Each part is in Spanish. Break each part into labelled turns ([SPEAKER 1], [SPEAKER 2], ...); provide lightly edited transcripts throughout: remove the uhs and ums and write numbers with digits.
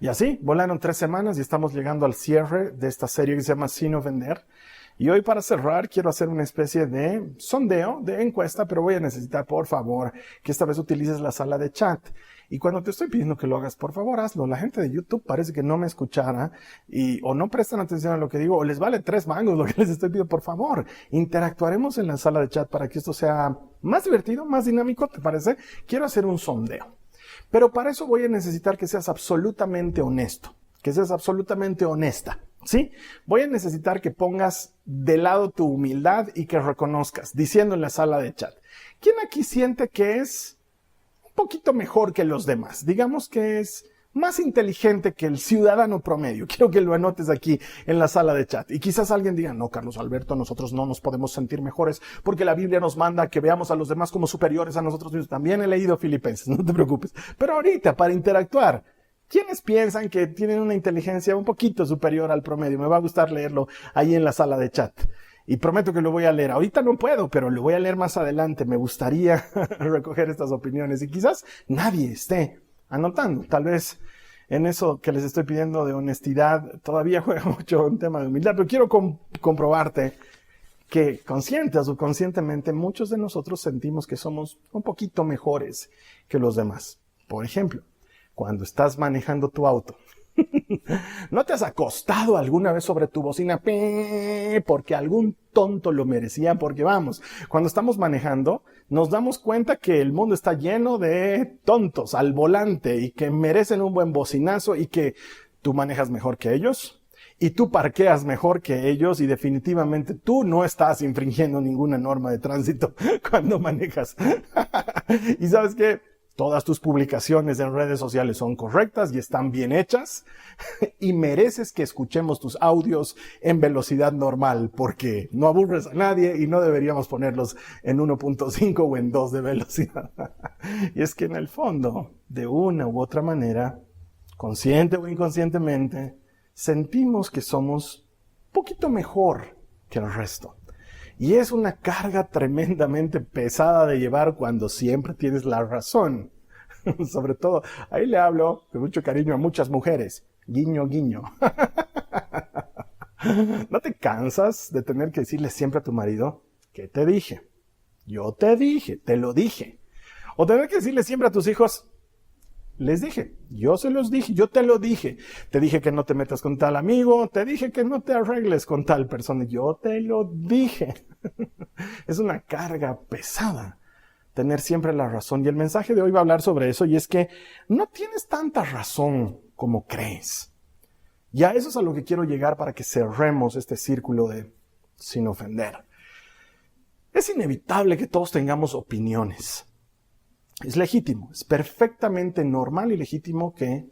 [SPEAKER 1] Y así, volaron 3 semanas y estamos llegando al cierre de esta serie que se llama Sin Ofender. Y hoy para cerrar quiero hacer una especie de sondeo, de encuesta, pero voy a necesitar, por favor, que esta vez utilices la sala de chat. Y cuando te estoy pidiendo que lo hagas, por favor, hazlo. La gente de YouTube parece que no me escuchara o no prestan atención a lo que digo o les vale 3 mangos lo que les estoy pidiendo. Por favor, interactuaremos en la sala de chat para que esto sea más divertido, más dinámico, ¿te parece? Quiero hacer un sondeo. Pero para eso voy a necesitar que seas absolutamente honesto, que seas absolutamente honesta, ¿sí? Voy a necesitar que pongas de lado tu humildad y que reconozcas, diciendo en la sala de chat, ¿quién aquí siente que es un poquito mejor que los demás? Digamos que es más inteligente que el ciudadano promedio. Quiero que lo anotes aquí en la sala de chat. Y quizás alguien diga, no, Carlos Alberto, nosotros no nos podemos sentir mejores porque la Biblia nos manda que veamos a los demás como superiores a nosotros mismos. También he leído Filipenses, no te preocupes. Pero ahorita, para interactuar, ¿quiénes piensan que tienen una inteligencia un poquito superior al promedio? Me va a gustar leerlo ahí en la sala de chat. Y prometo que lo voy a leer. Ahorita no puedo, pero lo voy a leer más adelante. Me gustaría recoger estas opiniones. Y quizás nadie esté anotando. Tal vez en eso que les estoy pidiendo de honestidad todavía juega mucho un tema de humildad, pero quiero comprobarte que consciente o subconscientemente muchos de nosotros sentimos que somos un poquito mejores que los demás. Por ejemplo, cuando estás manejando tu auto, ¿no te has acostado alguna vez sobre tu bocina porque algún tonto lo merecía? Porque vamos, cuando estamos manejando nos damos cuenta que el mundo está lleno de tontos al volante y que merecen un buen bocinazo y que tú manejas mejor que ellos y tú parqueas mejor que ellos y definitivamente tú no estás infringiendo ninguna norma de tránsito cuando manejas. ¿Y sabes qué? Todas tus publicaciones en redes sociales son correctas y están bien hechas y mereces que escuchemos tus audios en velocidad normal porque no aburres a nadie y no deberíamos ponerlos en 1.5 o en 2 de velocidad. Y es que en el fondo, de una u otra manera, consciente o inconscientemente, sentimos que somos un poquito mejor que el resto. Y es una carga tremendamente pesada de llevar cuando siempre tienes la razón. Sobre todo, ahí le hablo con mucho cariño a muchas mujeres. Guiño, guiño. ¿No te cansas de tener que decirle siempre a tu marido, ¿qué te dije? Yo te dije, te lo dije. O tener que decirle siempre a tus hijos, les dije, yo se los dije, yo te lo dije. Te dije que no te metas con tal amigo, te dije que no te arregles con tal persona. Yo te lo dije. Es una carga pesada tener siempre la razón. Y el mensaje de hoy va a hablar sobre eso y es que no tienes tanta razón como crees. Y a eso es a lo que quiero llegar para que cerremos este círculo de sin ofender. Es inevitable que todos tengamos opiniones. Es legítimo, es perfectamente normal y legítimo que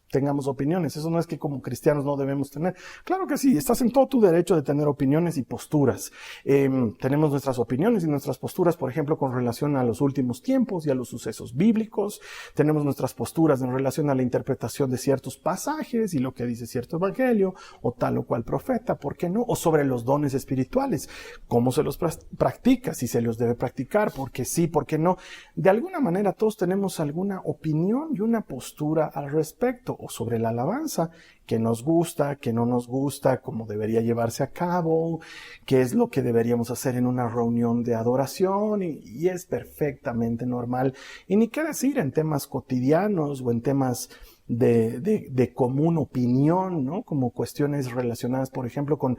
[SPEAKER 1] tengamos opiniones. Eso no es que como cristianos no debemos tener. Claro que sí, estás en todo tu derecho de tener opiniones y posturas. Tenemos nuestras opiniones y nuestras posturas, por ejemplo, con relación a los últimos tiempos y a los sucesos bíblicos. Tenemos nuestras posturas en relación a la interpretación de ciertos pasajes y lo que dice cierto evangelio o tal o cual profeta, ¿por qué no? O sobre los dones espirituales, cómo se los practica, si se los debe practicar, por qué sí, por qué no. De alguna manera todos tenemos alguna opinión y una postura al respecto. O sobre la alabanza, qué nos gusta, qué no nos gusta, cómo debería llevarse a cabo, qué es lo que deberíamos hacer en una reunión de adoración, y es perfectamente normal. Y ni qué decir en temas cotidianos o en temas de común opinión, ¿no? Como cuestiones relacionadas, por ejemplo, con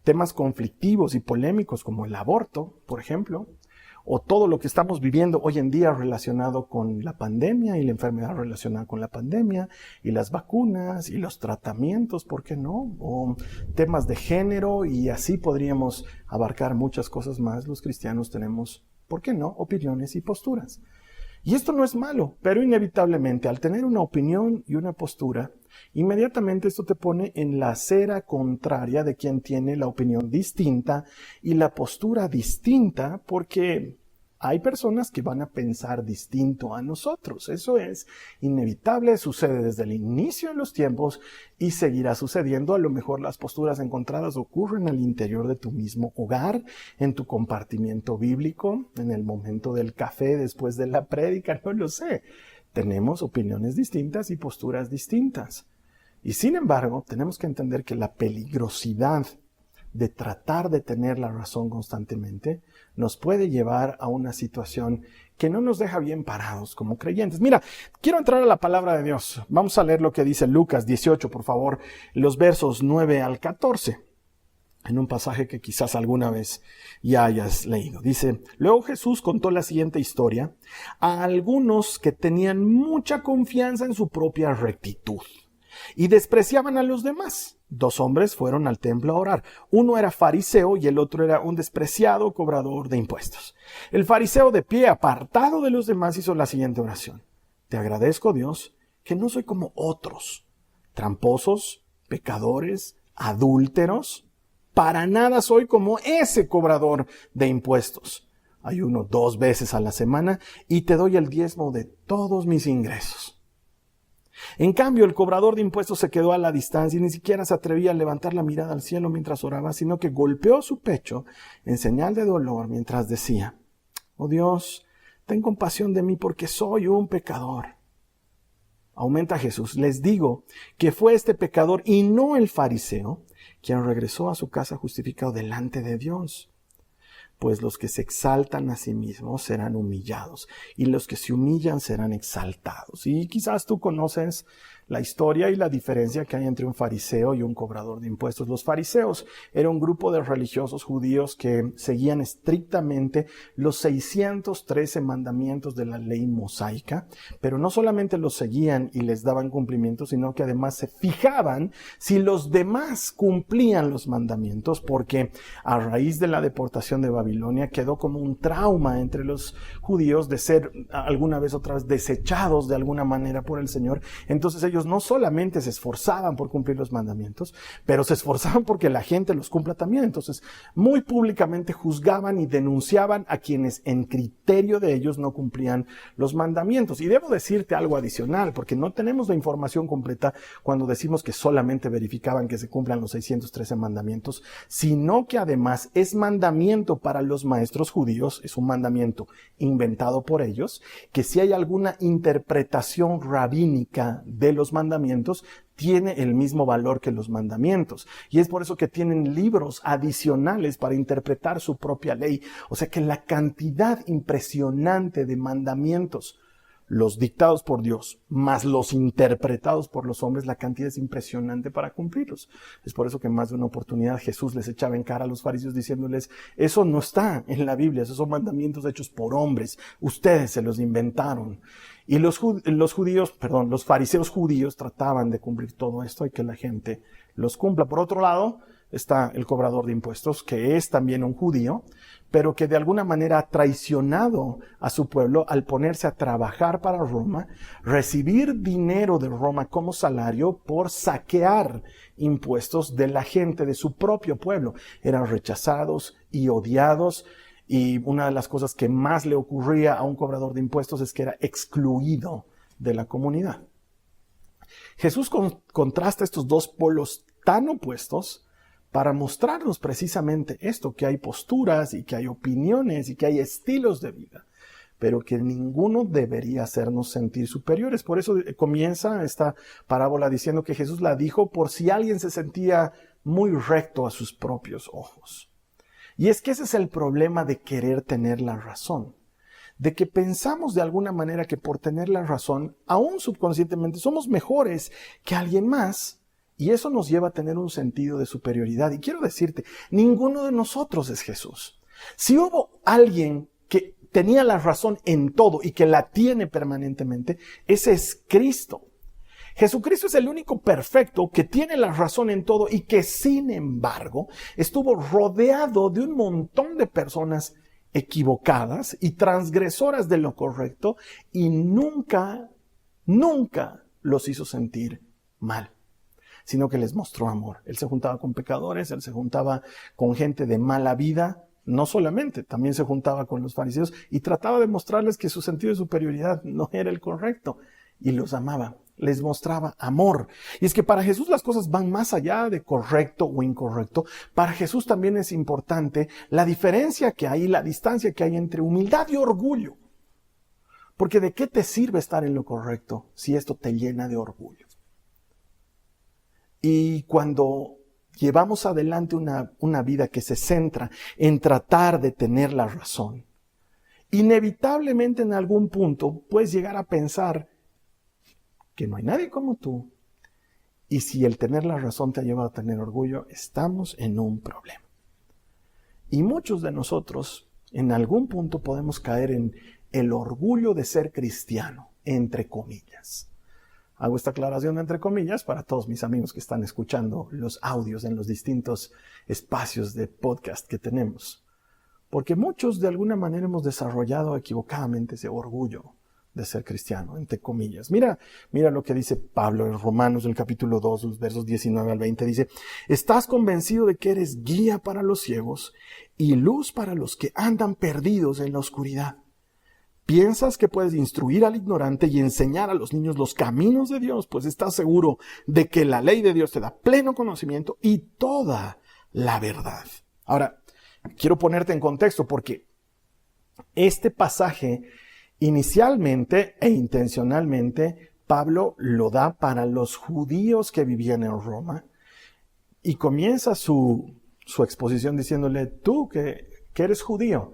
[SPEAKER 1] temas conflictivos y polémicos como el aborto, por ejemplo. O todo lo que estamos viviendo hoy en día relacionado con la pandemia y la enfermedad relacionada con la pandemia y las vacunas y los tratamientos, ¿por qué no? O temas de género y así podríamos abarcar muchas cosas más. Los cristianos tenemos, ¿por qué no?, opiniones y posturas. Y esto no es malo, pero inevitablemente al tener una opinión y una postura, inmediatamente esto te pone en la acera contraria de quien tiene la opinión distinta y la postura distinta, porque hay personas que van a pensar distinto a nosotros. Eso es inevitable, sucede desde el inicio de los tiempos y seguirá sucediendo. A lo mejor las posturas encontradas ocurren al interior de tu mismo hogar, en tu compartimiento bíblico, en el momento del café después de la prédica, no lo sé. Tenemos opiniones distintas y posturas distintas. Y sin embargo, tenemos que entender que la peligrosidad de tratar de tener la razón constantemente nos puede llevar a una situación que no nos deja bien parados como creyentes. Mira, quiero entrar a la palabra de Dios. Vamos a leer lo que dice Lucas 18, por favor, los versos 9 al 14. En un pasaje que quizás alguna vez ya hayas leído. Dice, luego Jesús contó la siguiente historia a algunos que tenían mucha confianza en su propia rectitud y despreciaban a los demás. 2 hombres fueron al templo a orar. Uno era fariseo y el otro era un despreciado cobrador de impuestos. El fariseo, de pie, apartado de los demás, hizo la siguiente oración. Te agradezco, Dios, que no soy como otros, tramposos, pecadores, adúlteros. Para nada soy como ese cobrador de impuestos. Ayuno 2 veces a la semana y te doy el diezmo de todos mis ingresos. En cambio, el cobrador de impuestos se quedó a la distancia y ni siquiera se atrevía a levantar la mirada al cielo mientras oraba, sino que golpeó su pecho en señal de dolor mientras decía, oh Dios, ten compasión de mí porque soy un pecador. Aumenta Jesús, les digo que fue este pecador y no el fariseo quien regresó a su casa justificado delante de Dios. Pues los que se exaltan a sí mismos serán humillados, y los que se humillan serán exaltados. Y quizás tú conoces la historia y la diferencia que hay entre un fariseo y un cobrador de impuestos. Los fariseos era un grupo de religiosos judíos que seguían estrictamente los 613 mandamientos de la ley mosaica, pero no solamente los seguían y les daban cumplimiento, sino que además se fijaban si los demás cumplían los mandamientos, porque a raíz de la deportación de Babilonia quedó como un trauma entre los judíos de ser alguna vez otra vez desechados de alguna manera por el Señor. Entonces ellos no solamente se esforzaban por cumplir los mandamientos, pero se esforzaban porque la gente los cumpla también. Entonces muy públicamente juzgaban y denunciaban a quienes en criterio de ellos no cumplían los mandamientos. Y debo decirte algo adicional, porque no tenemos la información completa cuando decimos que solamente verificaban que se cumplan los 613 mandamientos, sino que además es mandamiento para los maestros judíos, es un mandamiento inventado por ellos, que si hay alguna interpretación rabínica de los mandamientos, tiene el mismo valor que los mandamientos. Y es por eso que tienen libros adicionales para interpretar su propia ley. O sea que la cantidad impresionante de mandamientos, los dictados por Dios, más los interpretados por los hombres, la cantidad es impresionante para cumplirlos. Es por eso que en más de una oportunidad Jesús les echaba en cara a los fariseos diciéndoles, eso no está en la Biblia, esos son mandamientos hechos por hombres, ustedes se los inventaron. Y los fariseos judíos trataban de cumplir todo esto y que la gente los cumpla. Por otro lado, está el cobrador de impuestos, que es también un judío, pero que de alguna manera ha traicionado a su pueblo al ponerse a trabajar para Roma, recibir dinero de Roma como salario por saquear impuestos de la gente de su propio pueblo. Eran rechazados y odiados, y una de las cosas que más le ocurría a un cobrador de impuestos es que era excluido de la comunidad. Jesús contrasta estos dos polos tan opuestos para mostrarnos precisamente esto, que hay posturas y que hay opiniones y que hay estilos de vida, pero que ninguno debería hacernos sentir superiores. Por eso comienza esta parábola diciendo que Jesús la dijo por si alguien se sentía muy recto a sus propios ojos. Y es que ese es el problema de querer tener la razón, de que pensamos de alguna manera que por tener la razón, aún subconscientemente, somos mejores que alguien más, y eso nos lleva a tener un sentido de superioridad. Y quiero decirte, ninguno de nosotros es Jesús. Si hubo alguien que tenía la razón en todo y que la tiene permanentemente, ese es Cristo. Jesucristo es el único perfecto que tiene la razón en todo y que sin embargo estuvo rodeado de un montón de personas equivocadas y transgresoras de lo correcto y nunca los hizo sentir mal, sino que les mostró amor. Él se juntaba con pecadores, él se juntaba con gente de mala vida, no solamente, también se juntaba con los fariseos y trataba de mostrarles que su sentido de superioridad no era el correcto y los amaba. Les mostraba amor. Y es que para Jesús las cosas van más allá de correcto o incorrecto. Para Jesús también es importante la diferencia que hay, la distancia que hay entre humildad y orgullo. Porque ¿de qué te sirve estar en lo correcto si esto te llena de orgullo? Y cuando llevamos adelante una vida que se centra en tratar de tener la razón, inevitablemente en algún punto puedes llegar a pensar que no hay nadie como tú. Y si el tener la razón te ha llevado a tener orgullo, estamos en un problema. Y muchos de nosotros en algún punto podemos caer en el orgullo de ser cristiano, entre comillas. Hago esta aclaración entre comillas para todos mis amigos que están escuchando los audios en los distintos espacios de podcast que tenemos. Porque muchos de alguna manera hemos desarrollado equivocadamente ese orgullo de ser cristiano, entre comillas. Mira lo que dice Pablo en Romanos, el capítulo 2, los versos 19 al 20. Dice, ¿estás convencido de que eres guía para los ciegos y luz para los que andan perdidos en la oscuridad? ¿Piensas que puedes instruir al ignorante y enseñar a los niños los caminos de Dios? Pues estás seguro de que la ley de Dios te da pleno conocimiento y toda la verdad. Ahora, quiero ponerte en contexto porque este pasaje inicialmente e intencionalmente Pablo lo da para los judíos que vivían en Roma y comienza su exposición diciéndole, tú que eres judío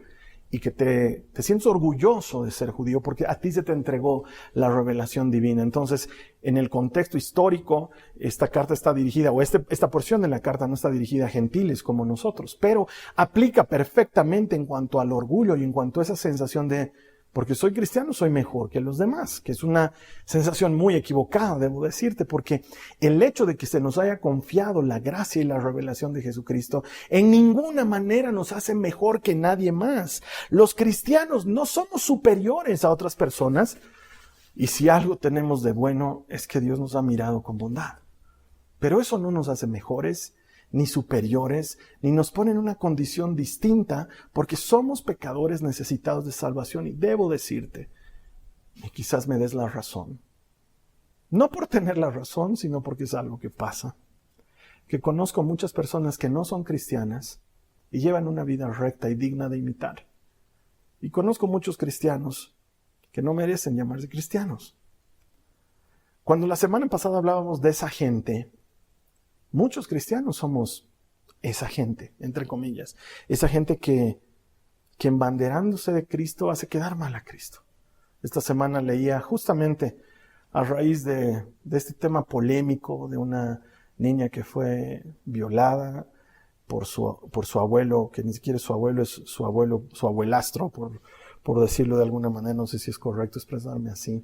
[SPEAKER 1] y que te sientes orgulloso de ser judío porque a ti se te entregó la revelación divina. Entonces, en el contexto histórico, esta carta está dirigida, o esta porción de la carta no está dirigida a gentiles como nosotros, pero aplica perfectamente en cuanto al orgullo y en cuanto a esa sensación de porque soy cristiano, soy mejor que los demás, que es una sensación muy equivocada, debo decirte, porque el hecho de que se nos haya confiado la gracia y la revelación de Jesucristo en ninguna manera nos hace mejor que nadie más. Los cristianos no somos superiores a otras personas, y si algo tenemos de bueno es que Dios nos ha mirado con bondad. Pero eso no nos hace mejores, ni superiores, ni nos pone en una condición distinta, porque somos pecadores necesitados de salvación. Y debo decirte, y quizás me des la razón, no por tener la razón, sino porque es algo que pasa, que conozco muchas personas que no son cristianas y llevan una vida recta y digna de imitar. Y conozco muchos cristianos que no merecen llamarse cristianos. Cuando la semana pasada hablábamos de esa gente, muchos cristianos somos esa gente, entre comillas. Esa gente que embanderándose de Cristo hace quedar mal a Cristo. Esta semana leía justamente a raíz de este tema polémico de una niña que fue violada por su abuelo, que ni siquiera es su abuelo, es su abuelastro, por decirlo de alguna manera. No sé si es correcto expresarme así.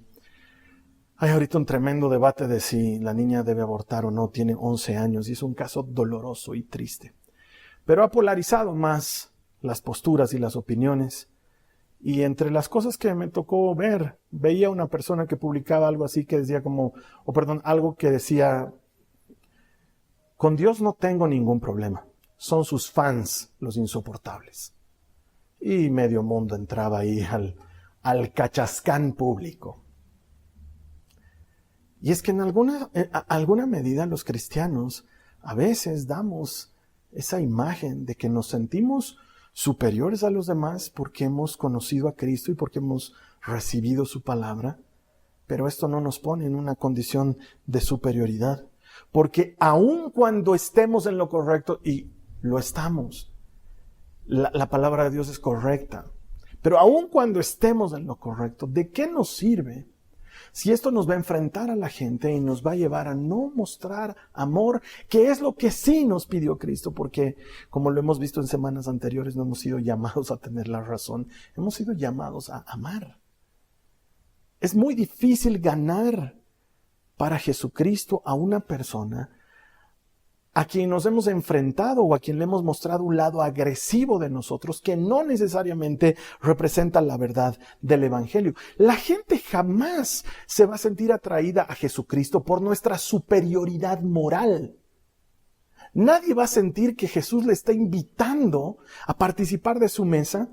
[SPEAKER 1] Hay ahorita un tremendo debate de si la niña debe abortar o no, tiene 11 años y es un caso doloroso y triste. Pero ha polarizado más las posturas y las opiniones. Y entre las cosas que me tocó ver, veía una persona que publicaba algo así que decía algo que decía, con Dios no tengo ningún problema, son sus fans los insoportables. Y medio mundo entraba ahí al cachascán público. Y es que en alguna medida los cristianos a veces damos esa imagen de que nos sentimos superiores a los demás porque hemos conocido a Cristo y porque hemos recibido su palabra, pero esto no nos pone en una condición de superioridad, porque aun cuando estemos en lo correcto, y lo estamos, la palabra de Dios es correcta, pero aun cuando estemos en lo correcto, ¿de qué nos sirve si esto nos va a enfrentar a la gente y nos va a llevar a no mostrar amor, que es lo que sí nos pidió Cristo? Porque, como lo hemos visto en semanas anteriores, no hemos sido llamados a tener la razón, hemos sido llamados a amar. Es muy difícil ganar para Jesucristo a una persona a quien nos hemos enfrentado o a quien le hemos mostrado un lado agresivo de nosotros que no necesariamente representa la verdad del Evangelio. La gente jamás se va a sentir atraída a Jesucristo por nuestra superioridad moral. Nadie va a sentir que Jesús le está invitando a participar de su mesa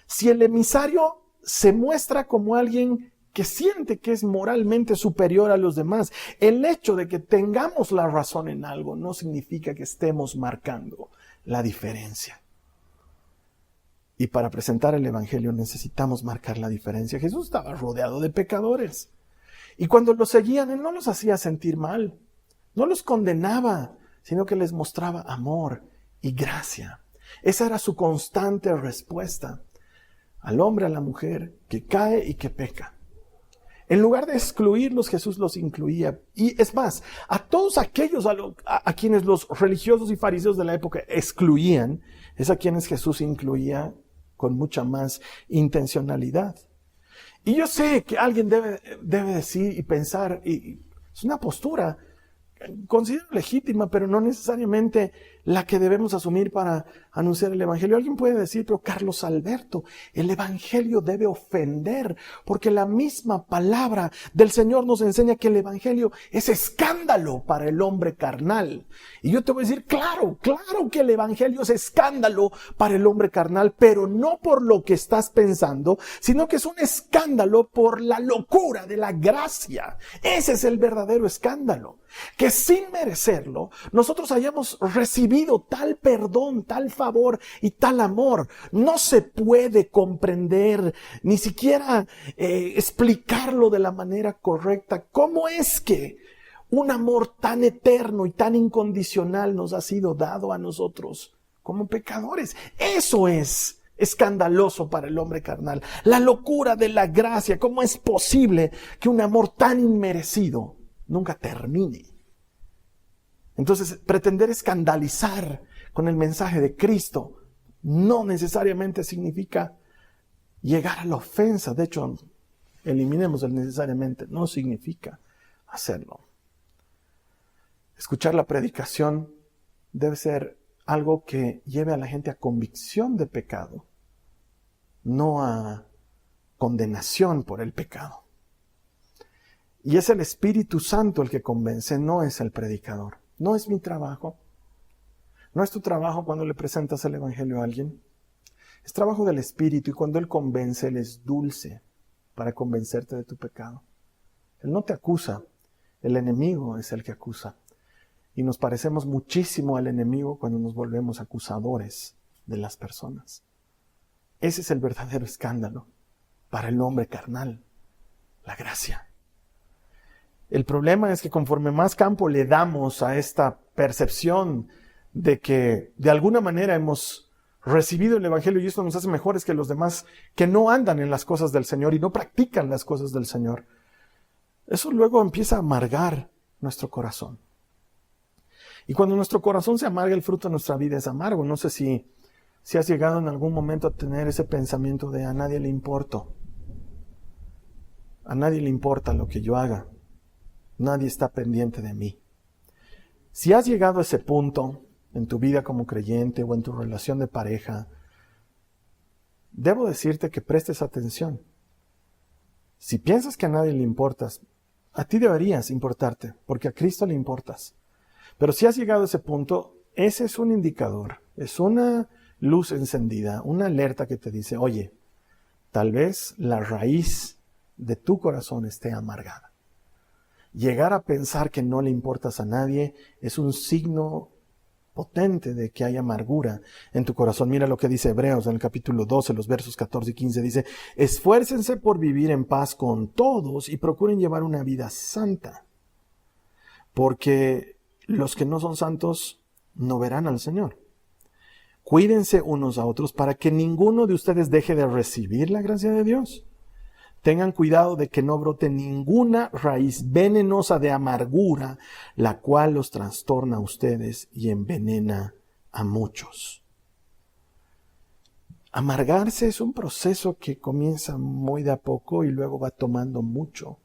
[SPEAKER 1] si el emisario se muestra como alguien que siente que es moralmente superior a los demás. El hecho de que tengamos la razón en algo no significa que estemos marcando la diferencia. Y para presentar el Evangelio necesitamos marcar la diferencia. Jesús estaba rodeado de pecadores. Y cuando los seguían, Él no los hacía sentir mal. No los condenaba, sino que les mostraba amor y gracia. Esa era su constante respuesta al hombre, a la mujer, que cae y que peca. En lugar de excluirlos, Jesús los incluía. Y es más, a todos aquellos a quienes los religiosos y fariseos de la época excluían, es a quienes Jesús incluía con mucha más intencionalidad. Y yo sé que alguien debe decir y pensar, y es una postura, considero legítima, pero no necesariamente la que debemos asumir para anunciar el Evangelio. Alguien puede decir, pero Carlos Alberto, el Evangelio debe ofender, porque la misma palabra del Señor nos enseña que el Evangelio es escándalo para el hombre carnal. Y yo te voy a decir, claro que el Evangelio es escándalo para el hombre carnal, pero no por lo que estás pensando, sino que es un escándalo por la locura de la gracia. Ese es el verdadero escándalo. Que sin merecerlo, nosotros hayamos recibido tal perdón, tal favor y tal amor. No se puede comprender, ni siquiera explicarlo de la manera correcta. ¿Cómo es que un amor tan eterno y tan incondicional nos ha sido dado a nosotros como pecadores? Eso es escandaloso para el hombre carnal. La locura de la gracia. ¿Cómo es posible que un amor tan inmerecido nunca termine? Entonces, pretender escandalizar con el mensaje de Cristo no necesariamente significa llegar a la ofensa. De hecho, eliminemos el necesariamente. No significa hacerlo. Escuchar la predicación debe ser algo que lleve a la gente a convicción de pecado, no a condenación por el pecado. Y es el Espíritu Santo el que convence, no es el predicador. No es mi trabajo. No es tu trabajo cuando le presentas el Evangelio a alguien. Es trabajo del Espíritu, y cuando Él convence, Él es dulce para convencerte de tu pecado. Él no te acusa, el enemigo es el que acusa. Y nos parecemos muchísimo al enemigo cuando nos volvemos acusadores de las personas. Ese es el verdadero escándalo para el hombre carnal, la gracia. El problema es que conforme más campo le damos a esta percepción de que de alguna manera hemos recibido el Evangelio y esto nos hace mejores que los demás que no andan en las cosas del Señor y no practican las cosas del Señor, eso luego empieza a amargar nuestro corazón. Y cuando nuestro corazón se amarga, el fruto de nuestra vida es amargo. No sé si has llegado en algún momento a tener ese pensamiento de a nadie le importo. A nadie le importa lo que yo haga. Nadie está pendiente de mí. Si has llegado a ese punto en tu vida como creyente o en tu relación de pareja, debo decirte que prestes atención. Si piensas que a nadie le importas, a ti deberías importarte, porque a Cristo le importas. Pero si has llegado a ese punto, ese es un indicador, es una luz encendida, una alerta que te dice, oye, tal vez la raíz de tu corazón esté amargada. Llegar a pensar que no le importas a nadie es un signo potente de que hay amargura en tu corazón. Mira lo que dice Hebreos en el capítulo 12, los versos 14 y 15. Dice, esfuércense por vivir en paz con todos y procuren llevar una vida santa, porque los que no son santos no verán al Señor. Cuídense unos a otros para que ninguno de ustedes deje de recibir la gracia de Dios. Tengan cuidado de que no brote ninguna raíz venenosa de amargura, la cual los trastorna a ustedes y envenena a muchos. Amargarse es un proceso que comienza muy de a poco y luego va tomando mucho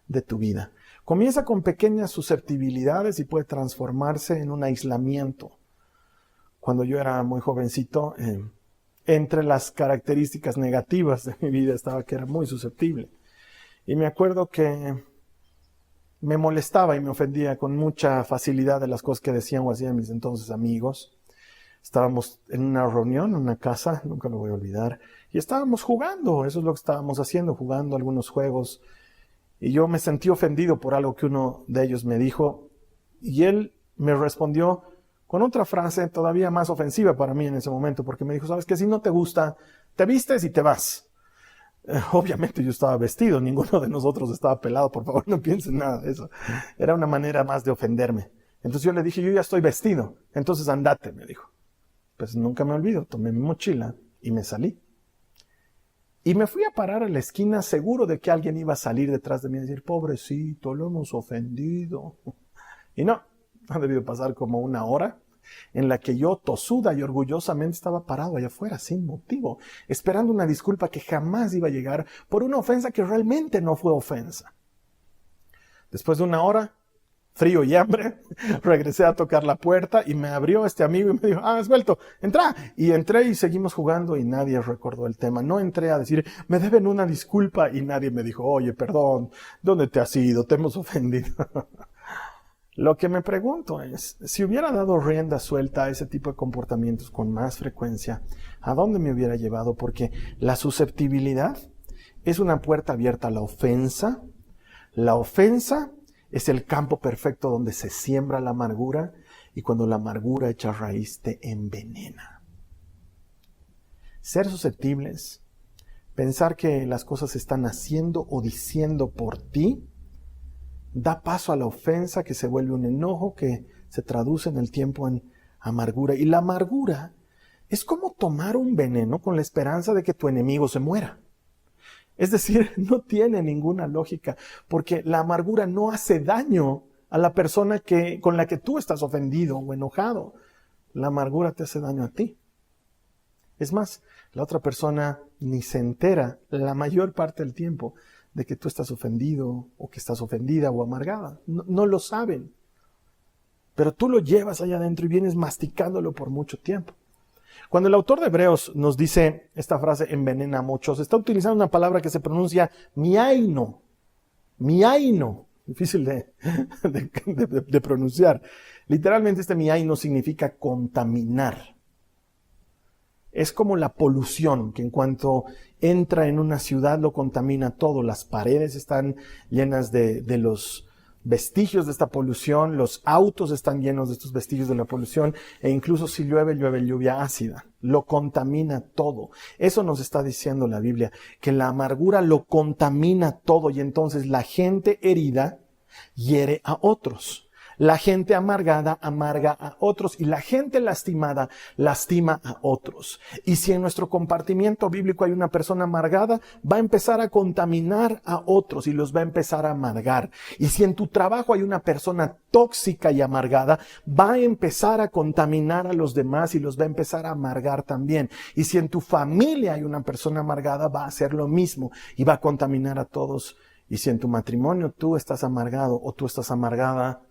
[SPEAKER 1] de tu vida. Comienza con pequeñas susceptibilidades y puede transformarse en un aislamiento. Cuando yo era muy jovencito, entre las características negativas de mi vida estaba que era muy susceptible. Y me acuerdo que me molestaba y me ofendía con mucha facilidad de las cosas que decían o hacían mis entonces amigos. Estábamos en una reunión, en una casa, nunca lo voy a olvidar, y estábamos jugando, eso es lo que estábamos haciendo, jugando algunos juegos. Y yo me sentí ofendido por algo que uno de ellos me dijo, y él me respondió con otra frase todavía más ofensiva para mí en ese momento, porque me dijo, ¿sabes qué? Si no te gusta, te vistes y te vas. Obviamente yo estaba vestido, ninguno de nosotros estaba pelado, por favor no piensen nada de eso. Era una manera más de ofenderme. Entonces yo le dije, yo ya estoy vestido, entonces andate, me dijo. Pues nunca me olvido, tomé mi mochila y me salí. Y me fui a parar a la esquina seguro de que alguien iba a salir detrás de mí y decir, pobrecito, lo hemos ofendido. Y no, ha debido pasar como una hora en la que yo, tosuda y orgullosamente, estaba parado allá afuera sin motivo, esperando una disculpa que jamás iba a llegar por una ofensa que realmente no fue ofensa. Después de una hora, frío y hambre, regresé a tocar la puerta y me abrió este amigo y me dijo, has vuelto, entra. Y entré y seguimos jugando y nadie recordó el tema. No entré a decir, me deben una disculpa y nadie me dijo, oye, perdón, ¿dónde te has ido? Te hemos ofendido. Lo que me pregunto es, si hubiera dado rienda suelta a ese tipo de comportamientos con más frecuencia, ¿a dónde me hubiera llevado? Porque la susceptibilidad es una puerta abierta a la ofensa. La ofensa es el campo perfecto donde se siembra la amargura y cuando la amargura echa raíz te envenena. Ser susceptibles, pensar que las cosas se están haciendo o diciendo por ti, da paso a la ofensa que se vuelve un enojo que se traduce en el tiempo en amargura. Y la amargura es como tomar un veneno con la esperanza de que tu enemigo se muera. Es decir, no tiene ninguna lógica, porque la amargura no hace daño a la persona con la que tú estás ofendido o enojado. La amargura te hace daño a ti. Es más, la otra persona ni se entera la mayor parte del tiempo de que tú estás ofendido o que estás ofendida o amargada. No lo saben. Pero tú lo llevas allá adentro y vienes masticándolo por mucho tiempo. Cuando el autor de Hebreos nos dice esta frase envenena a muchos, está utilizando una palabra que se pronuncia miaino. Miaino. Difícil de pronunciar. Literalmente este miaino significa contaminar. Es como la polución, que en cuanto entra en una ciudad lo contamina todo. Las paredes están llenas de los vestigios de esta polución, los autos están llenos de estos vestigios de la polución, e incluso si llueve, llueve lluvia ácida. Lo contamina todo. Eso nos está diciendo la Biblia, que la amargura lo contamina todo y entonces la gente herida hiere a otros. La gente amargada amarga a otros y la gente lastimada lastima a otros. Y si en nuestro compartimiento bíblico hay una persona amargada, va a empezar a contaminar a otros y los va a empezar a amargar. Y si en tu trabajo hay una persona tóxica y amargada, va a empezar a contaminar a los demás y los va a empezar a amargar también. Y si en tu familia hay una persona amargada, va a hacer lo mismo y va a contaminar a todos. Y si en tu matrimonio tú estás amargado o tú estás amargada,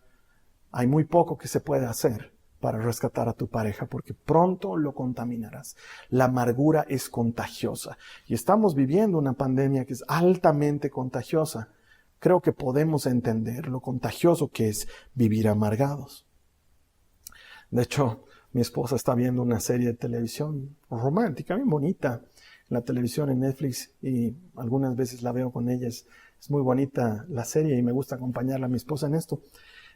[SPEAKER 1] hay muy poco que se puede hacer para rescatar a tu pareja porque pronto lo contaminarás. La amargura es contagiosa y estamos viviendo una pandemia que es altamente contagiosa. Creo que podemos entender lo contagioso que es vivir amargados. De hecho, mi esposa está viendo una serie de televisión romántica, bien bonita, en la televisión en Netflix y algunas veces la veo con ella. Es muy bonita la serie y me gusta acompañarla a mi esposa en esto.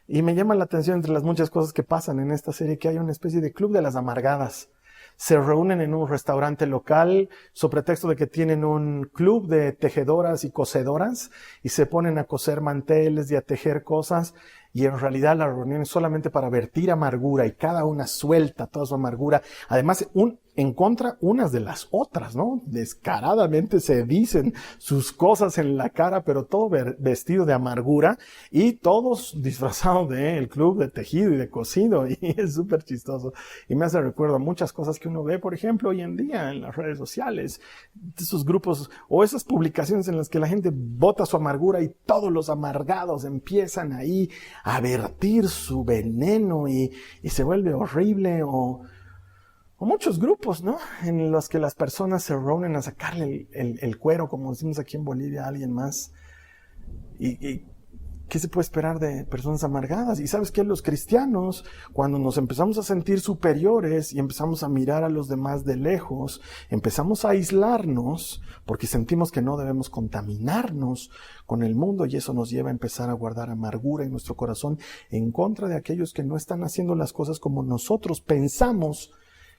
[SPEAKER 1] Y me llama la atención entre las muchas cosas que pasan en esta serie que hay una especie de club de las amargadas. Se reúnen en un restaurante local sobre pretexto de que tienen un club de tejedoras y cosedoras y se ponen a coser manteles y a tejer cosas y en realidad la reunión es solamente para vertir amargura y cada una suelta toda su amargura. Además, en contra unas de las otras, ¿no? Descaradamente se dicen sus cosas en la cara, pero todo vestido de amargura y todos disfrazados del club de tejido y de cosido y es súper chistoso. Y me hace recuerdo a muchas cosas que uno ve, por ejemplo, hoy en día en las redes sociales, esos grupos o esas publicaciones en las que la gente bota su amargura y todos los amargados empiezan ahí a vertir su veneno y se vuelve horrible o muchos grupos, ¿no? En los que las personas se reúnen a sacarle el cuero, como decimos aquí en Bolivia, a alguien más. ¿Y qué se puede esperar de personas amargadas? Y sabes que los cristianos, cuando nos empezamos a sentir superiores y empezamos a mirar a los demás de lejos, empezamos a aislarnos porque sentimos que no debemos contaminarnos con el mundo y eso nos lleva a empezar a guardar amargura en nuestro corazón en contra de aquellos que no están haciendo las cosas como nosotros pensamos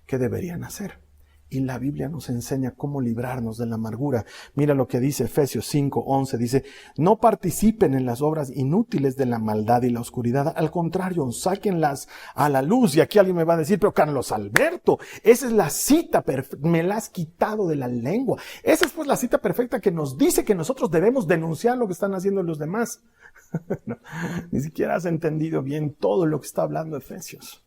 [SPEAKER 1] que deberían hacer. Y la Biblia nos enseña cómo librarnos de la amargura. Mira lo que dice Efesios 5:11. Dice, no participen en las obras inútiles de la maldad y la oscuridad. Al contrario, sáquenlas a la luz. Y aquí alguien me va a decir, pero Carlos Alberto, esa es la cita perfecta. Me la has quitado de la lengua. Esa es pues la cita perfecta que nos dice que nosotros debemos denunciar lo que están haciendo los demás. No, ni siquiera has entendido bien todo lo que está hablando Efesios.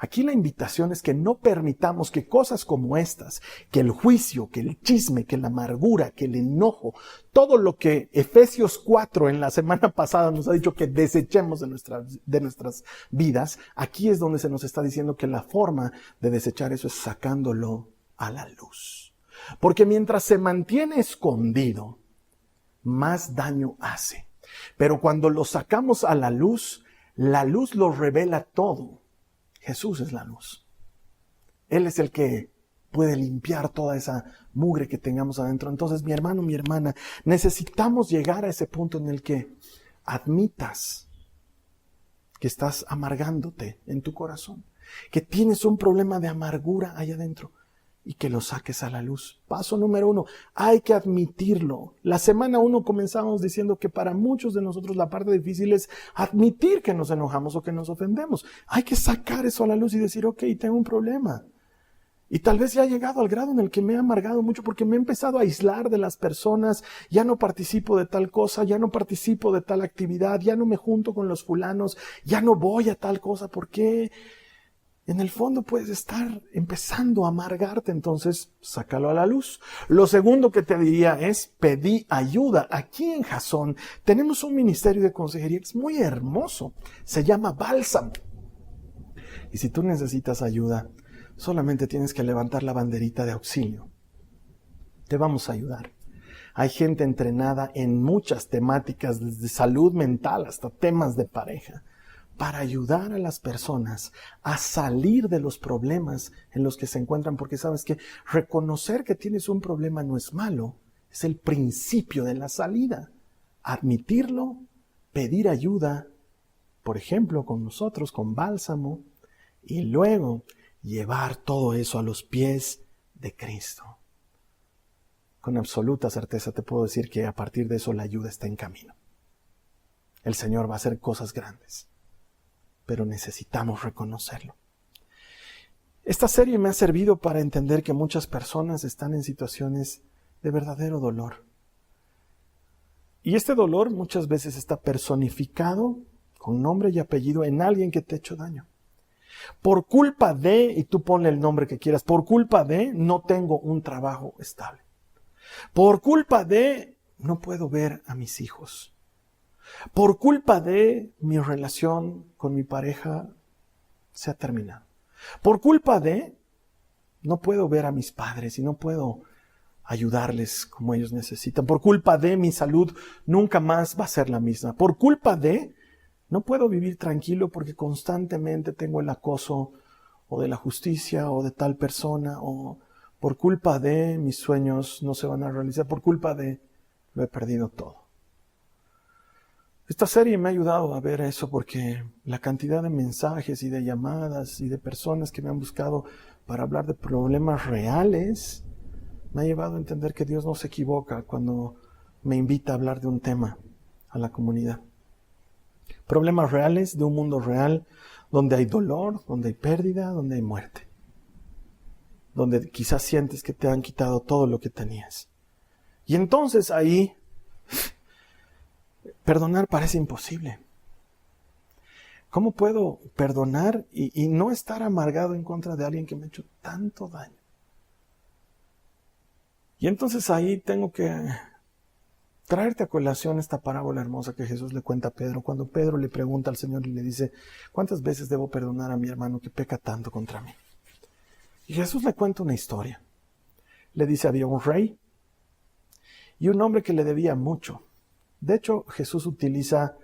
[SPEAKER 1] Aquí la invitación es que no permitamos que cosas como estas, que el juicio, que el chisme, que la amargura, que el enojo, todo lo que Efesios 4 en la semana pasada nos ha dicho que desechemos de nuestras vidas, aquí es donde se nos está diciendo que la forma de desechar eso es sacándolo a la luz. Porque mientras se mantiene escondido, más daño hace. Pero cuando lo sacamos a la luz lo revela todo. Jesús es la luz. Él es el que puede limpiar toda esa mugre que tengamos adentro. Entonces, mi hermano, mi hermana, necesitamos llegar a ese punto en el que admitas que estás amargándote en tu corazón, que tienes un problema de amargura allá adentro y que lo saques a la luz. Paso número 1, hay que admitirlo. La semana 1 comenzamos diciendo que para muchos de nosotros la parte difícil es admitir que nos enojamos o que nos ofendemos. Hay que sacar eso a la luz y decir, ok, tengo un problema. Y tal vez ya he llegado al grado en el que me he amargado mucho porque me he empezado a aislar de las personas, ya no participo de tal cosa, ya no participo de tal actividad, ya no me junto con los fulanos, ya no voy a tal cosa. ¿Por qué? En el fondo puedes estar empezando a amargarte, entonces sácalo a la luz. Lo segundo que te diría es pedí ayuda. Aquí en Jasón tenemos un ministerio de consejería que es muy hermoso. Se llama Bálsamo. Y si tú necesitas ayuda, solamente tienes que levantar la banderita de auxilio. Te vamos a ayudar. Hay gente entrenada en muchas temáticas, desde salud mental hasta temas de pareja, para ayudar a las personas a salir de los problemas en los que se encuentran, porque sabes que reconocer que tienes un problema no es malo, es el principio de la salida. Admitirlo, pedir ayuda, por ejemplo, con nosotros, con Bálsamo, y luego llevar todo eso a los pies de Cristo. Con absoluta certeza te puedo decir que a partir de eso la ayuda está en camino. El Señor va a hacer cosas grandes, pero necesitamos reconocerlo. Esta serie me ha servido para entender que muchas personas están en situaciones de verdadero dolor. Y este dolor muchas veces está personificado con nombre y apellido en alguien que te ha hecho daño. Por culpa de, y tú ponle el nombre que quieras, por culpa de no tengo un trabajo estable. Por culpa de no puedo ver a mis hijos. Por culpa de mi relación con mi pareja se ha terminado. Por culpa de no puedo ver a mis padres y no puedo ayudarles como ellos necesitan. Por culpa de mi salud nunca más va a ser la misma. Por culpa de no puedo vivir tranquilo porque constantemente tengo el acoso o de la justicia o de tal persona, o por culpa de mis sueños no se van a realizar, por culpa de lo he perdido todo. Esta serie me ha ayudado a ver eso porque la cantidad de mensajes y de llamadas y de personas que me han buscado para hablar de problemas reales me ha llevado a entender que Dios no se equivoca cuando me invita a hablar de un tema a la comunidad. Problemas reales de un mundo real donde hay dolor, donde hay pérdida, donde hay muerte. Donde quizás sientes que te han quitado todo lo que tenías. Y entonces ahí perdonar parece imposible. ¿Cómo puedo perdonar y no estar amargado en contra de alguien que me ha hecho tanto daño? Y entonces ahí tengo que traerte a colación esta parábola hermosa que Jesús le cuenta a Pedro, cuando Pedro le pregunta al Señor y le dice, ¿cuántas veces debo perdonar a mi hermano que peca tanto contra mí? Y Jesús le cuenta una historia. Le dice, había un rey y un hombre que le debía mucho. De hecho, Jesús utiliza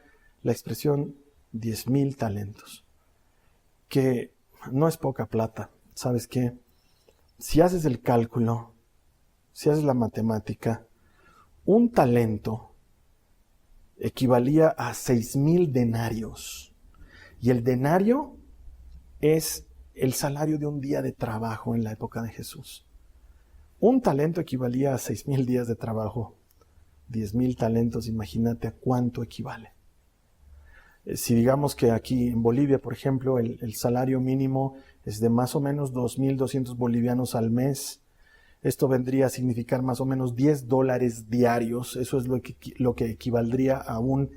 [SPEAKER 1] la expresión 10,000 talentos, que no es poca plata. ¿Sabes qué? Si haces el cálculo, si haces la matemática, un talento equivalía a 6,000 denarios. Y el denario es el salario de un día de trabajo en la época de Jesús. Un talento equivalía a 6,000 días de trabajo. 10,000 talentos, imagínate a cuánto equivale. Si digamos que aquí en Bolivia, por ejemplo, el salario mínimo es de más o menos 2,200 bolivianos al mes. Esto vendría a significar más o menos $10 diarios. Eso es lo que equivaldría a un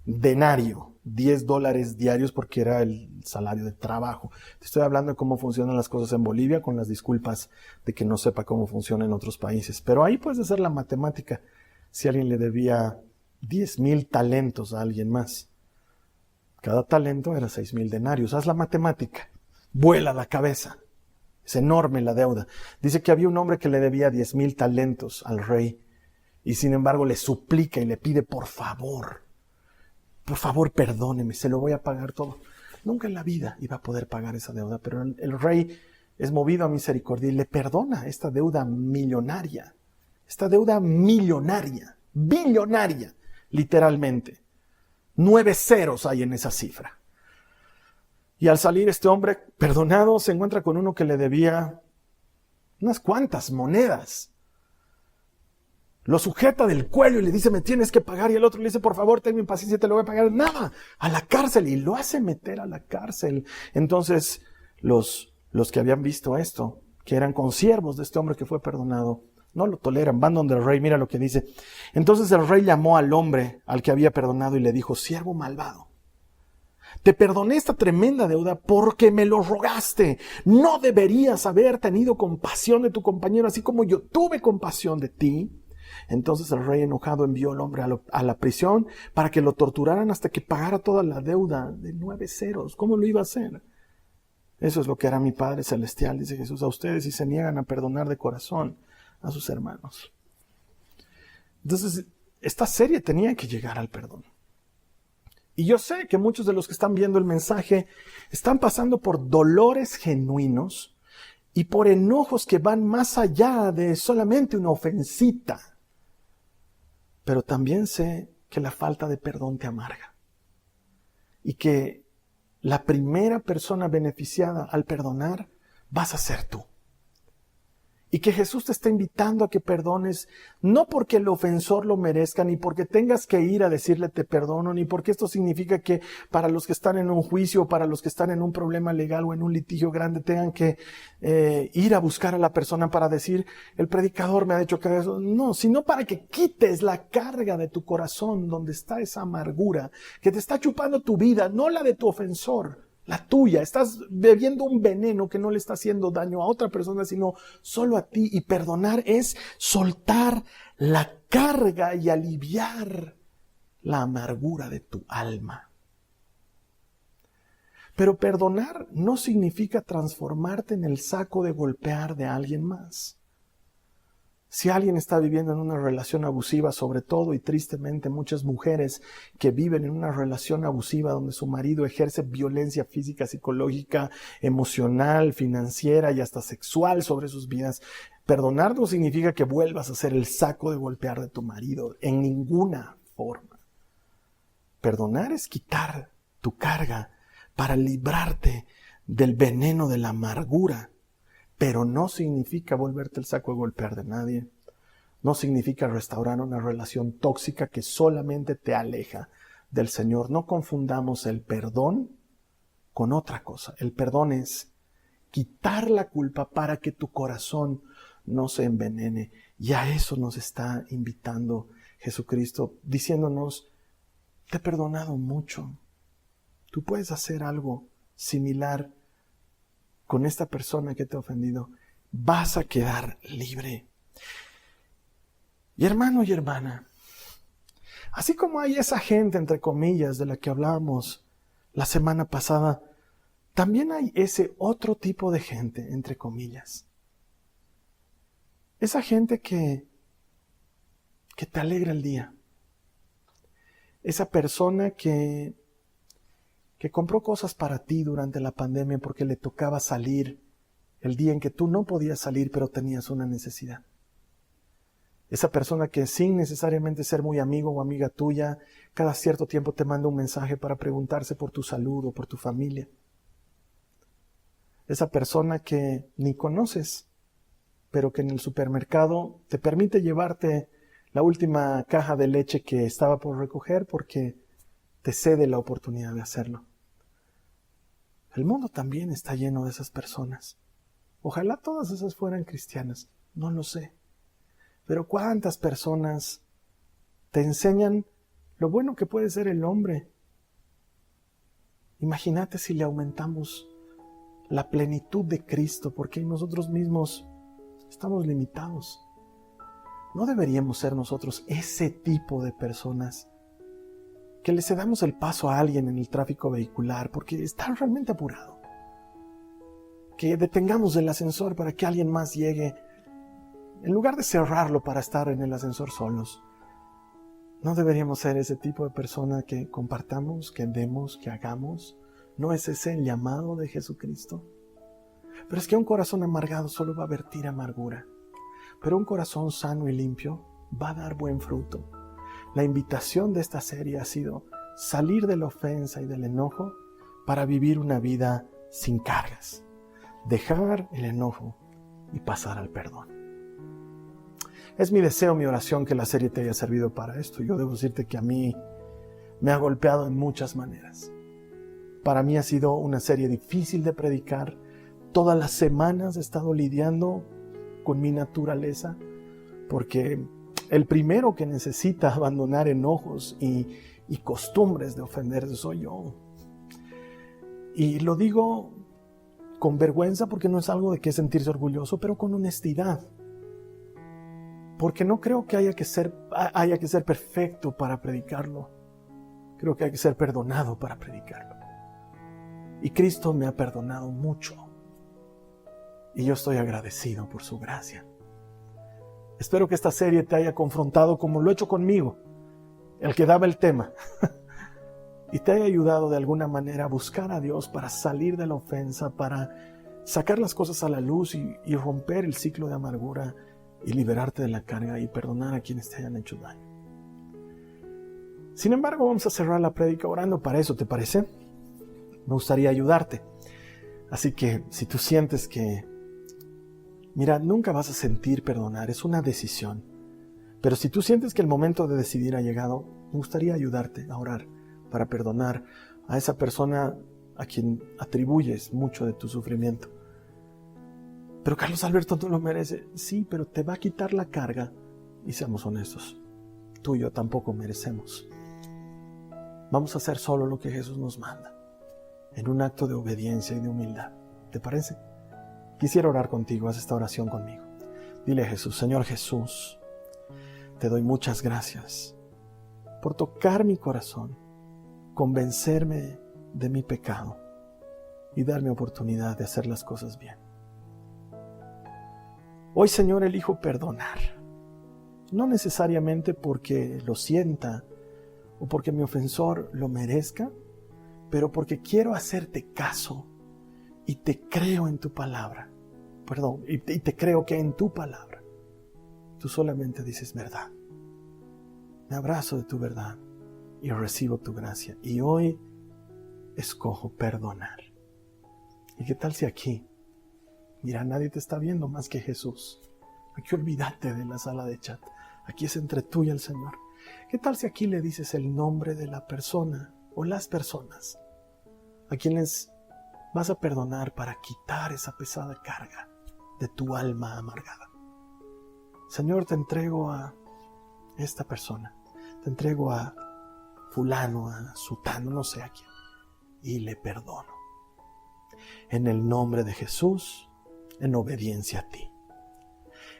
[SPEAKER 1] denario. $10 diarios porque era el salario de trabajo. Te estoy hablando de cómo funcionan las cosas en Bolivia, con las disculpas de que no sepa cómo funciona en otros países. Pero ahí puedes hacer la matemática. Si alguien le debía 10,000 talentos a alguien más, cada talento era 6,000 denarios. Haz la matemática. Vuela la cabeza. Es enorme la deuda. Dice que había un hombre que le debía 10,000 talentos al rey y sin embargo le suplica y le pide por favor, perdóneme, se lo voy a pagar todo. Nunca en la vida iba a poder pagar esa deuda, pero el rey es movido a misericordia y le perdona esta deuda millonaria. Esta deuda millonaria, billonaria, literalmente. 9 ceros hay en esa cifra. Y al salir este hombre perdonado se encuentra con uno que le debía unas cuantas monedas. Lo sujeta del cuello y le dice, me tienes que pagar. Y el otro le dice, por favor, ten mi paciencia, te lo voy a pagar. Nada, a la cárcel. Y lo hace meter a la cárcel. Entonces, los que habían visto esto, que eran consiervos de este hombre que fue perdonado, no lo toleran. Van donde el rey, mira lo que dice. Entonces el rey llamó al hombre al que había perdonado y le dijo, siervo malvado, te perdoné esta tremenda deuda porque me lo rogaste. No deberías haber tenido compasión de tu compañero, así como yo tuve compasión de ti. Entonces el rey enojado envió al hombre a la prisión para que lo torturaran hasta que pagara toda la deuda de 9 ceros. ¿Cómo lo iba a hacer? Eso es lo que hará mi Padre Celestial, dice Jesús, a ustedes si se niegan a perdonar de corazón a sus hermanos. Entonces, esta serie tenía que llegar al perdón. Y yo sé que muchos de los que están viendo el mensaje están pasando por dolores genuinos y por enojos que van más allá de solamente una ofensita. Pero también sé que la falta de perdón te amarga. Y que la primera persona beneficiada al perdonar vas a ser tú. Y que Jesús te está invitando a que perdones, no porque el ofensor lo merezca, ni porque tengas que ir a decirle te perdono, ni porque esto significa que para los que están en un juicio, para los que están en un problema legal o en un litigio grande, tengan que ir a buscar a la persona para decir, el predicador me ha dicho que eso. No, sino para que quites la carga de tu corazón donde está esa amargura que te está chupando tu vida, no la de tu ofensor. La tuya, estás bebiendo un veneno que no le está haciendo daño a otra persona, sino solo a ti. Y perdonar es soltar la carga y aliviar la amargura de tu alma. Pero perdonar no significa transformarte en el saco de golpear de alguien más. Si alguien está viviendo en una relación abusiva, sobre todo y tristemente muchas mujeres que viven en una relación abusiva donde su marido ejerce violencia física, psicológica, emocional, financiera y hasta sexual sobre sus vidas, perdonar no significa que vuelvas a ser el saco de golpear de tu marido en ninguna forma. Perdonar es quitar tu carga para librarte del veneno de la amargura. Pero no significa volverte el saco de golpear de nadie. No significa restaurar una relación tóxica que solamente te aleja del Señor. No confundamos el perdón con otra cosa. El perdón es quitar la culpa para que tu corazón no se envenene. Y a eso nos está invitando Jesucristo, diciéndonos, te he perdonado mucho. Tú puedes hacer algo similar con esta persona que te ha ofendido, vas a quedar libre. Y hermano y hermana, así como hay esa gente, entre comillas, de la que hablábamos la semana pasada, también hay ese otro tipo de gente, entre comillas. Esa gente que te alegra el día. Esa persona que compró cosas para ti durante la pandemia porque le tocaba salir el día en que tú no podías salir pero tenías una necesidad. Esa persona que sin necesariamente ser muy amigo o amiga tuya, cada cierto tiempo te manda un mensaje para preguntarse por tu salud o por tu familia. Esa persona que ni conoces, pero que en el supermercado te permite llevarte la última caja de leche que estaba por recoger porque te cede la oportunidad de hacerlo. El mundo también está lleno de esas personas. Ojalá todas esas fueran cristianas, no lo sé. Pero ¿cuántas personas te enseñan lo bueno que puede ser el hombre? Imagínate si le aumentamos la plenitud de Cristo, porque nosotros mismos estamos limitados. ¿No deberíamos ser nosotros ese tipo de personas que le cedamos el paso a alguien en el tráfico vehicular porque está realmente apurado? Que detengamos el ascensor para que alguien más llegue, en lugar de cerrarlo para estar en el ascensor solos. ¿No deberíamos ser ese tipo de persona que compartamos, que demos, que hagamos? ¿No es ese el llamado de Jesucristo? Pero es que un corazón amargado solo va a vertir amargura. Pero un corazón sano y limpio va a dar buen fruto. La invitación de esta serie ha sido salir de la ofensa y del enojo para vivir una vida sin cargas. Dejar el enojo y pasar al perdón. Es mi deseo, mi oración, que la serie te haya servido para esto. Yo debo decirte que a mí me ha golpeado en muchas maneras. Para mí ha sido una serie difícil de predicar. Todas las semanas he estado lidiando con mi naturaleza, porque el primero que necesita abandonar enojos y costumbres de ofenderse soy yo. Y lo digo con vergüenza porque no es algo de que sentirse orgulloso, pero con honestidad. Porque no creo que haya que ser perfecto para predicarlo. Creo que hay que ser perdonado para predicarlo. Y Cristo me ha perdonado mucho. Y yo estoy agradecido por su gracia. Espero que esta serie te haya confrontado como lo he hecho conmigo, el que daba el tema, y te haya ayudado de alguna manera a buscar a Dios para salir de la ofensa, para sacar las cosas a la luz y romper el ciclo de amargura y liberarte de la carga y perdonar a quienes te hayan hecho daño. Sin embargo, vamos a cerrar la prédica orando para eso, ¿te parece? Me gustaría ayudarte. Así que si tú sientes que, mira, nunca vas a sentir perdonar, es una decisión. Pero si tú sientes que el momento de decidir ha llegado, me gustaría ayudarte a orar para perdonar a esa persona a quien atribuyes mucho de tu sufrimiento. Pero Carlos Alberto no lo merece. Sí, pero te va a quitar la carga. Y seamos honestos, tú y yo tampoco merecemos. Vamos a hacer solo lo que Jesús nos manda, en un acto de obediencia y de humildad. ¿Te parece? Quisiera orar contigo, haz esta oración conmigo. Dile a Jesús: Señor Jesús, te doy muchas gracias por tocar mi corazón, convencerme de mi pecado y darme oportunidad de hacer las cosas bien. Hoy, Señor, elijo perdonar, no necesariamente porque lo sienta o porque mi ofensor lo merezca, pero porque quiero hacerte caso y te creo en tu palabra. Y te creo que en tu palabra tú solamente dices verdad. Me abrazo de tu verdad y recibo tu gracia. Y hoy escojo perdonar. ¿Y qué tal si aquí, mira, nadie te está viendo más que Jesús? Aquí olvídate de la sala de chat. Aquí es entre tú y el Señor. ¿Qué tal si aquí le dices el nombre de la persona o las personas a quienes vas a perdonar para quitar esa pesada carga de tu alma amargada? Señor, te entrego a esta persona, te entrego a fulano, a sutano, no sé a quién, y le perdono. En el nombre de Jesús, en obediencia a ti.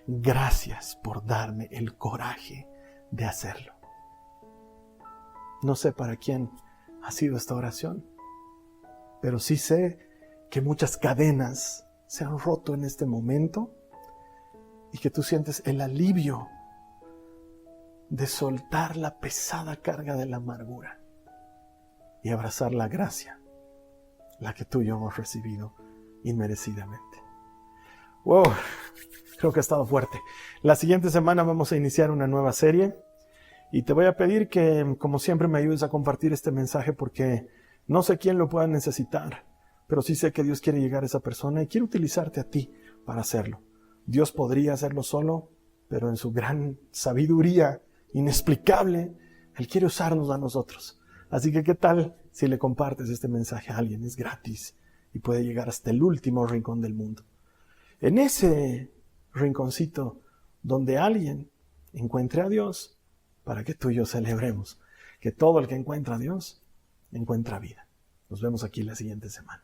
[SPEAKER 1] Gracias por darme el coraje de hacerlo. No sé para quién ha sido esta oración, pero sí sé que muchas cadenas se han roto en este momento y que tú sientes el alivio de soltar la pesada carga de la amargura y abrazar la gracia, la que tú y yo hemos recibido inmerecidamente. Wow, creo que ha estado fuerte. La siguiente semana vamos a iniciar una nueva serie y te voy a pedir que, como siempre, me ayudes a compartir este mensaje porque no sé quién lo pueda necesitar, pero sí sé que Dios quiere llegar a esa persona y quiere utilizarte a ti para hacerlo. Dios podría hacerlo solo, pero en su gran sabiduría inexplicable, Él quiere usarnos a nosotros. Así que, ¿qué tal si le compartes este mensaje a alguien? Es gratis y puede llegar hasta el último rincón del mundo. En ese rinconcito donde alguien encuentre a Dios, para que tú y yo celebremos que todo el que encuentra a Dios encuentra vida. Nos vemos aquí la siguiente semana.